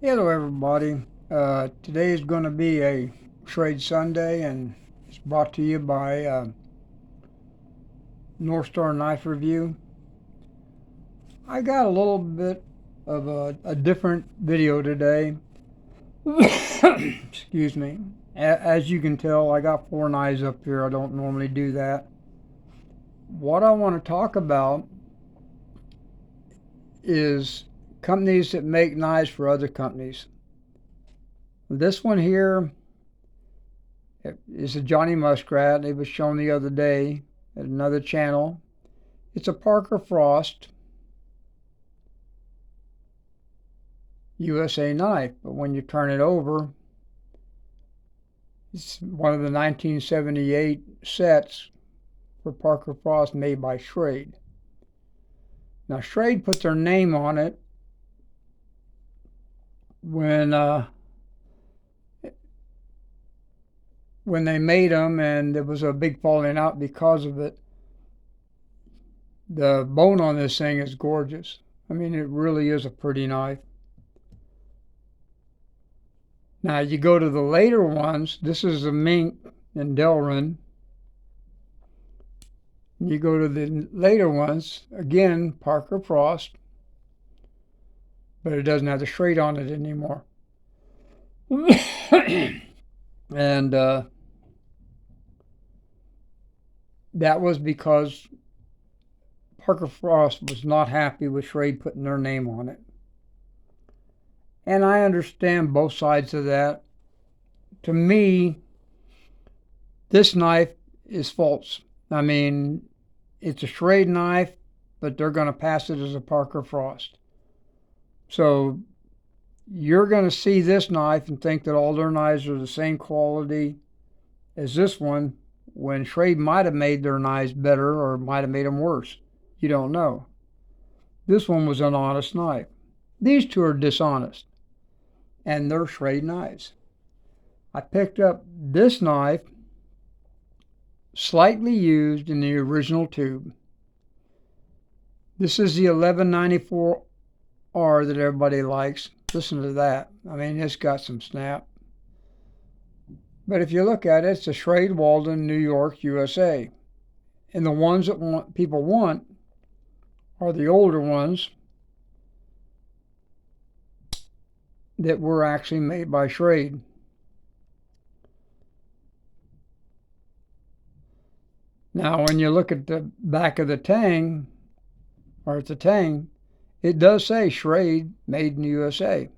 Hello, everybody. Today is going to be a Trade Sunday, and it's brought to you by North Star Knife Review. I got a little bit of a different video today. Excuse me. As you can tell, I got four knives up here. I don't normally do that. What I want to talk about is companies that make knives for other companies. This one here is a Johnny Muskrat. It was shown the other day at another channel. It's a Parker Frost USA knife, but when you turn it over, it's one of the 1978 sets for Parker Frost made by Schrade. Now, Schrade put their name on it when they made them, and there was a big falling out because of it. The bone on this thing is gorgeous. I mean, it really is a pretty knife. Now you go to the later ones. This is a Mink and Delrin. You go to the later ones, again, Parker Frost, but it doesn't have the Schrade on it anymore. And that was because Parker Frost was not happy with Schrade putting their name on it. And I understand both sides of that. To me, this knife is false. I mean, it's a Schrade knife, but they're going to pass it as a Parker Frost. So you're going to see this knife and think that all their knives are the same quality as this one, when Schrade might have made their knives better or might have made them worse. You don't know. This one was an honest knife. These two are dishonest, and they're Schrade knives. I picked up this knife slightly used in the original tube. This is the 1194R that everybody likes. Listen to that. I mean, it's got some snap. But if you look at it, it's a Schrade Walden, New York, USA. And the ones that people want are the older ones that were actually made by Schrade. Now, when you look at the back of the Tang, or at the Tang, it does say Schrade made in the USA.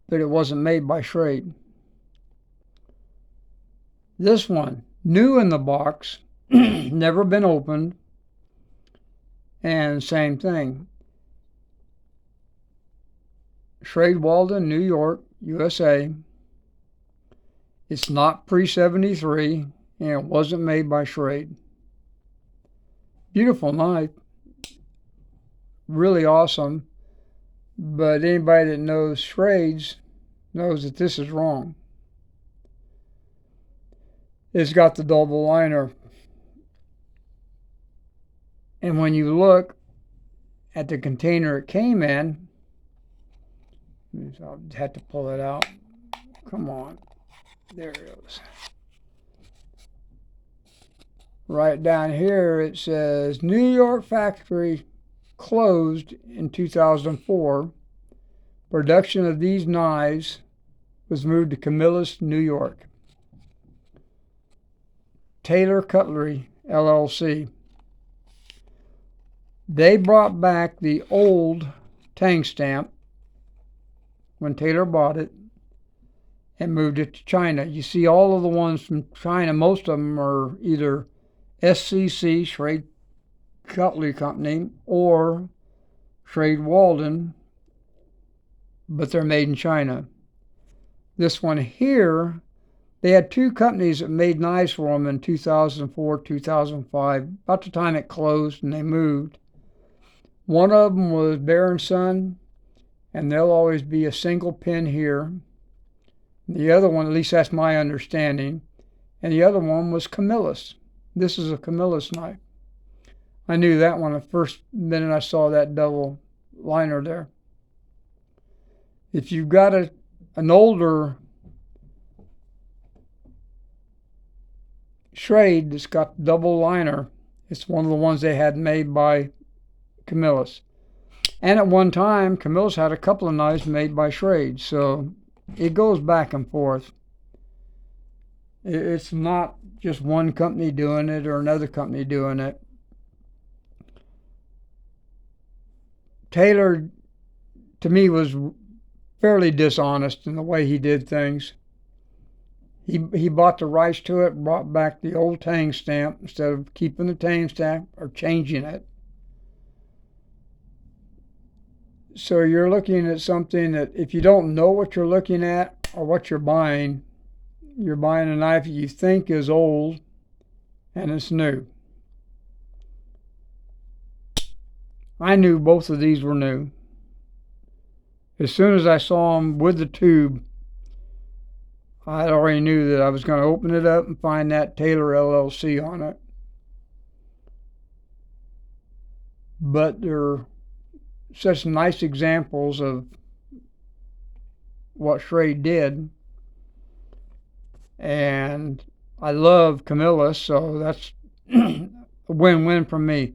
But it wasn't made by Schrade. This one, new in the box, never been opened, and same thing. Schrade Walden, New York, USA. It's not pre-73, and it wasn't made by Schrade. Beautiful knife. Really awesome. But anybody that knows Schrades knows that this is wrong. It's got the double liner. And when you look at the container it came in, I'll have to pull it out. Come on. There it goes. Right down here it says New York factory closed in 2004. Production of these knives was moved to Camillus, New York. Taylor Cutlery, LLC. They brought back the old Tang Stamp when Taylor bought it and moved it to China. You see all of the ones from China, most of them are either SCC, Schrade Cutlery Company, or Schrade Walden, but they're made in China. This one here, they had two companies that made knives for them in 2004, 2005, about the time it closed and they moved. One of them was Bear & Son, and there'll always be a single pin here. The other one, at least that's my understanding, and the other one was Camillus. This is a Camillus knife. I knew that one the first minute I saw that double liner there. If you've got an older Schrade that's got double liner, it's one of the ones they had made by Camillus. And at one time, Camillus had a couple of knives made by Schrade, so it goes back and forth. It's not just one company doing it or another company doing it. Taylor, to me, was fairly dishonest in the way he did things. He bought the rights to it, brought back the old Tang Stamp instead of keeping the Tang Stamp or changing it. So you're looking at something that if you don't know what you're looking at or what you're buying a knife you think is old and it's new. I knew both of these were new. As soon as I saw them with the tube, I already knew that I was going to open it up and find that Taylor LLC on it. But they're such nice examples of what Schrade did. And I love Camillus, so that's a win-win for me.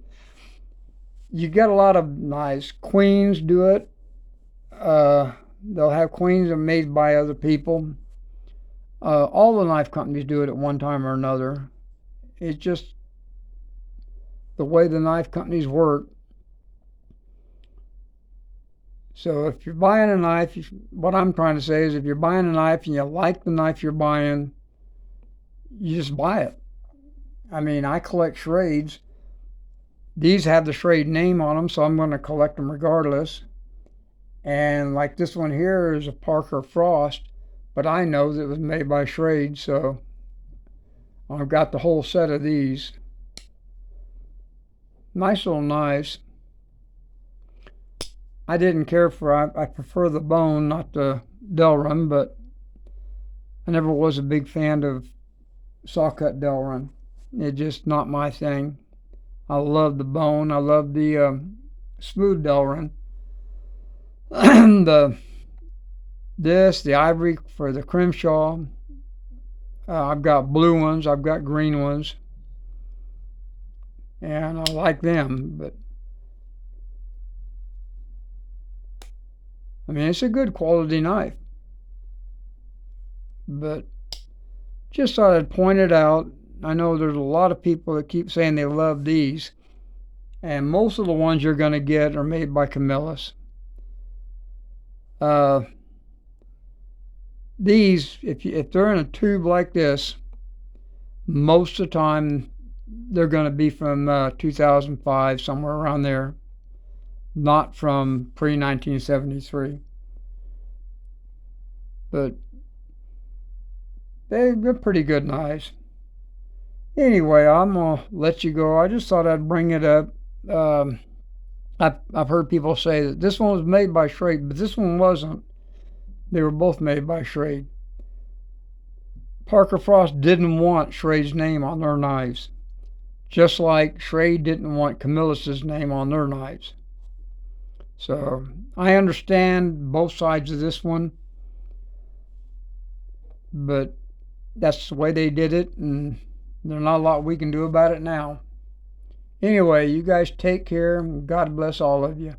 You get a lot of knives. Queens do it. They'll have queens that are made by other people. All the knife companies do it at one time or another. It's just the way the knife companies work. So if you're buying a knife, what I'm trying to say is if you're buying a knife and you like the knife you're buying, you just buy it. I mean, I collect Schrades. These have the Schrade name on them, so I'm going to collect them regardless. And like this one here is a Parker Frost, but I know that it was made by Schrade, so I've got the whole set of these. Nice little knives. I didn't care for, I prefer the bone, not the Delrin, but I never was a big fan of saw-cut Delrin. It's just not my thing. I love the bone. I love the smooth Delrin. the ivory for the Crimshaw. I've got blue ones. I've got green ones. And I like them, but I mean, it's a good quality knife. But just thought I'd point it out. I know there's a lot of people that keep saying they love these, and most of the ones you're going to get are made by Camillus. These, if they're in a tube like this, most of the time they're going to be from 2005, somewhere around there, not from pre-1973. But they're pretty good knives. Anyway, I'm going to let you go. I just thought I'd bring it up. I've heard people say that this one was made by Schrade, but this one wasn't. They were both made by Schrade. Parker Frost didn't want Schrade's name on their knives, just like Schrade didn't want Camillus's name on their knives. So I understand both sides of this one, but that's the way they did it, and there's not a lot we can do about it now. Anyway, you guys take care, and God bless all of you.